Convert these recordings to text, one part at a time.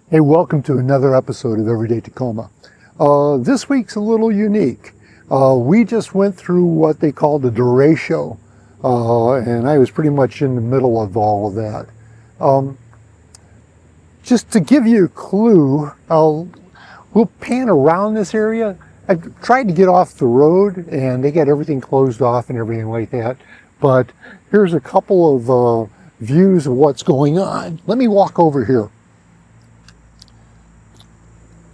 Hey, welcome to another episode of Everyday Tacoma. This week's a little unique. We just went through what they call the Derecho, and I was pretty much in the middle of all of that. Just to give you a clue, we'll pan around this area. I tried to get off the road, and they got everything closed off and everything like that. But here's a couple of views of what's going on. Let me walk over here.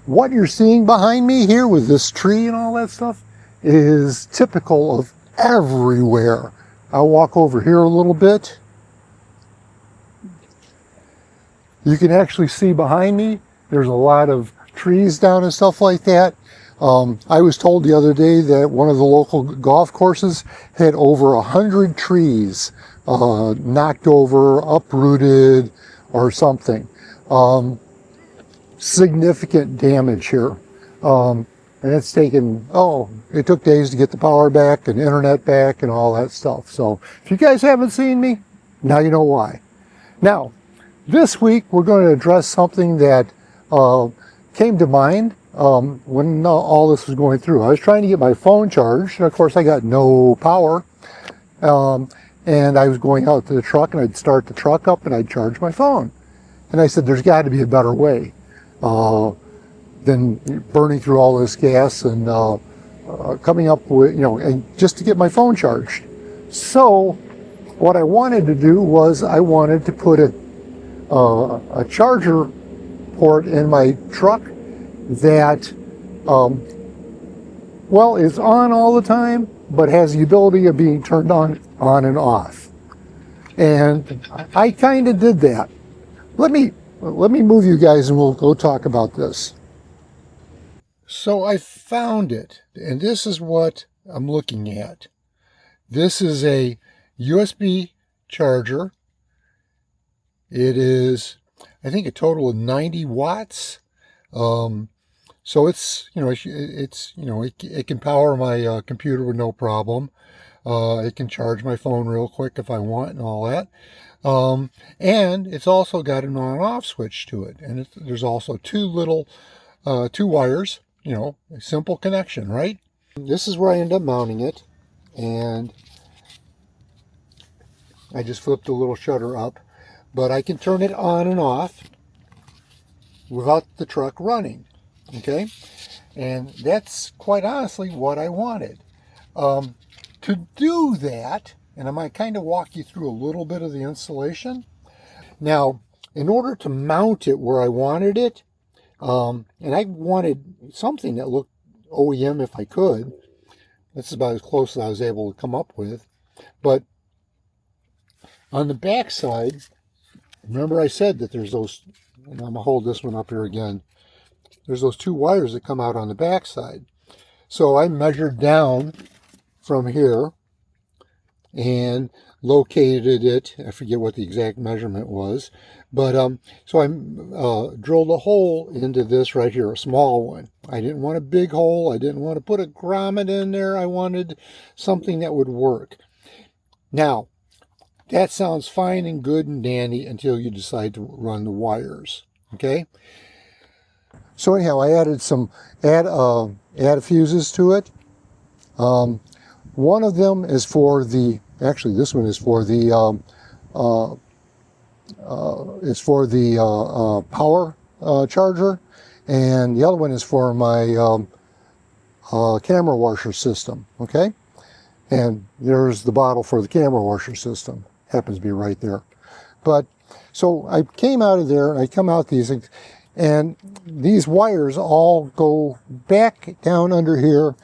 What you're seeing behind me here with this tree and all that stuff is typical of everywhere. I'll walk over here a little bit. You can actually see behind me, there's a lot of trees down and stuff like that. I was told the other day that one of the local golf courses had over 100 trees knocked over, uprooted, or something. Significant damage here. And it's taken, it took days to get the power back and internet back and all that stuff. So if you guys haven't seen me, now you know why. Now, this week we're going to address something that came to mind when all this was going through. I was trying to get my phone charged, and of course I got no power. And I was going out to the truck, and I'd start the truck up and I'd charge my phone. And I said, there's got to be a better way than burning through all this gas and coming up with, and just to get my phone charged. So what I wanted to do was I wanted to put a charger port in my truck that, is on all the time, but has the ability of being turned on and off. And I kind of did that. Let me move you guys and we'll go talk about this. So I found it, and this is what I'm looking at. This is a USB charger. It is, I think, a total of 90 watts. So it's, it can power my computer with no problem. It can charge my phone real quick if I want and all that. And it's also got an on-off switch to it. And there's also two wires, a simple connection, right? This is where I end up mounting it. And I just flipped the little shutter up. But I can turn it on and off without the truck running. Okay? And that's quite honestly what I wanted. To do that, and I might kind of walk you through a little bit of the installation. Now, in order to mount it where I wanted it, and I wanted something that looked OEM if I could. That's about as close as I was able to come up with. But on the back side, remember I said that there's those, and I'm going to hold this one up here again, there's those two wires that come out on the back side. So I measured down from here and located it. I forget what the exact measurement was, but so I drilled a hole into this right here, a small one. I didn't want a big hole. I didn't want to put a grommet in there. I wanted something that would work. Now, that sounds fine and good and dandy until you decide to run the wires. Okay. So anyhow, I added some add fuses to it. One of them is for the, actually this one is for the, power charger, and the other one is for my camera washer system, okay? And there's the bottle for the camera washer system, happens to be right there. But, so I came out of there, and I come out these, and these wires all go back down under here,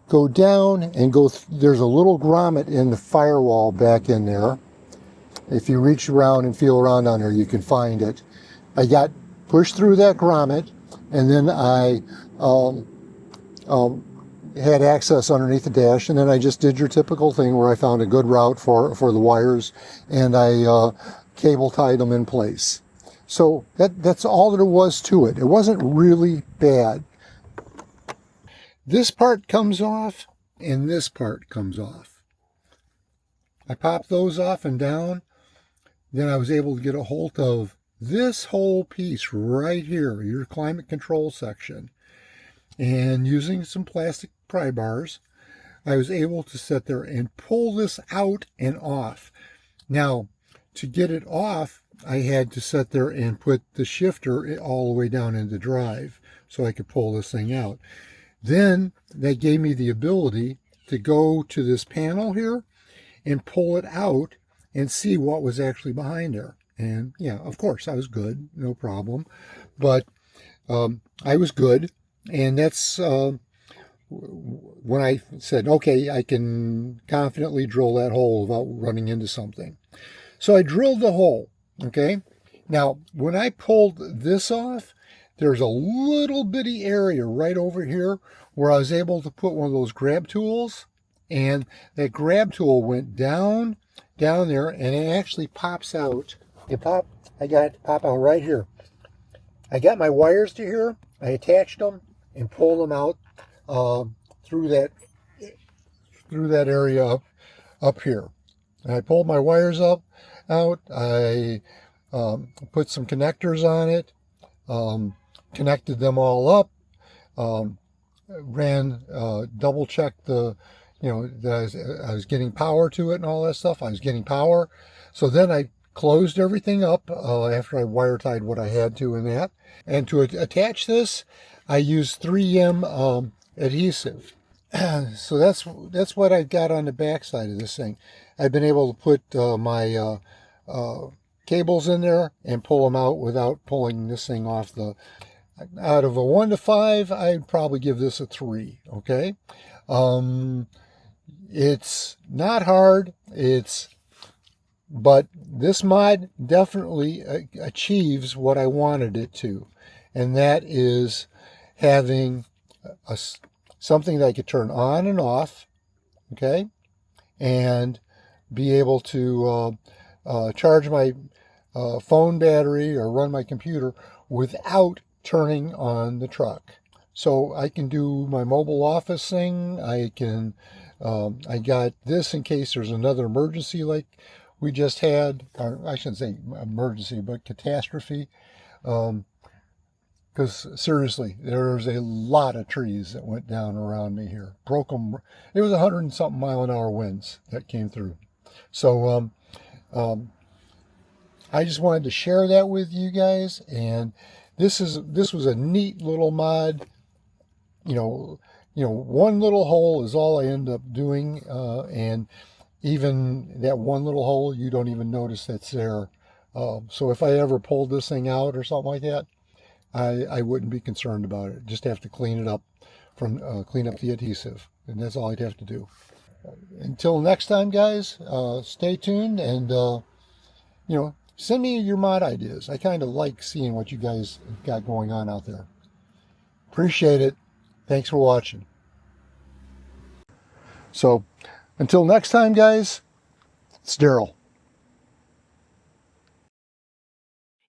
go down and go, there's a little grommet in the firewall back in there. If you reach around and feel around on there, you can find it. I got pushed through that grommet, and then I had access underneath the dash, and then I just did your typical thing where I found a good route for the wires, and I cable tied them in place. So that's all there was to it. It wasn't really bad. This part comes off, and this part comes off. I popped those off and down. Then I was able to get a hold of this whole piece right here, your climate control section, and using some plastic pry bars, I was able to sit there and pull this out and off. Now, to get it off, I had to sit there and put the shifter all the way down into drive so I could pull this thing out. Then that gave me the ability to go to this panel here and pull it out and see what was actually behind there. And yeah, of course, I was good, no problem. But I was good, and that's when I said, okay, I can confidently drill that hole without running into something. So I drilled the hole, okay? Now, when I pulled this off, there's a little bitty area right over here where I was able to put one of those grab tools, and that grab tool went down there, and it actually pops out. I got it to pop out right here. I got my wires to here. I attached them and pulled them out through that area up here. And I pulled my wires out. I put some connectors on it, connected them all up, double checked I was getting power to it and all that stuff. I was getting power. So then I closed everything up after I wire tied what I had to in that. And to attach this, I used 3M adhesive. So that's what I got on the back side of this thing. I've been able to put my cables in there and pull them out without pulling this thing off the. Out of a 1 to 5, I'd probably give this a 3. Okay, it's not hard. But this mod definitely achieves what I wanted it to, and that is having something that I could turn on and off, okay, and be able to charge my phone battery or run my computer without turning on the truck. So I can do my mobile office thing. I got this in case there's another emergency like we just had, or I shouldn't say emergency, but catastrophe. Because seriously, there's a lot of trees that went down around me here. Broke them. It was 100-something mile-an-hour winds that came through. So I just wanted to share that with you guys. And this was a neat little mod. One little hole is all I end up doing, and even that one little hole, you don't even notice that's there. So if I ever pulled this thing out or something like that, I wouldn't be concerned about it. Just have to clean it up clean up the adhesive, and that's all I'd have to do. Until next time, guys, stay tuned, and send me your mod ideas. I kind of like seeing what you guys got going on out there. Appreciate it. Thanks for watching. So, until next time, guys, it's Daryl.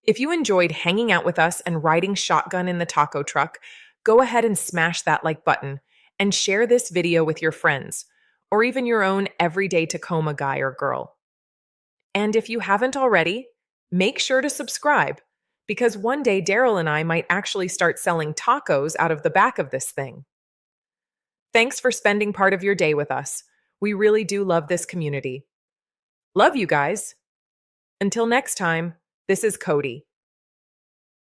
If you enjoyed hanging out with us and riding shotgun in the taco truck, go ahead and smash that like button and share this video with your friends, or even your own everyday Tacoma guy or girl. And if you haven't already, make sure to subscribe, because one day Daryl and I might actually start selling tacos out of the back of this thing. Thanks for spending part of your day with us. We really do love this community. Love you guys. Until next time, this is Cody.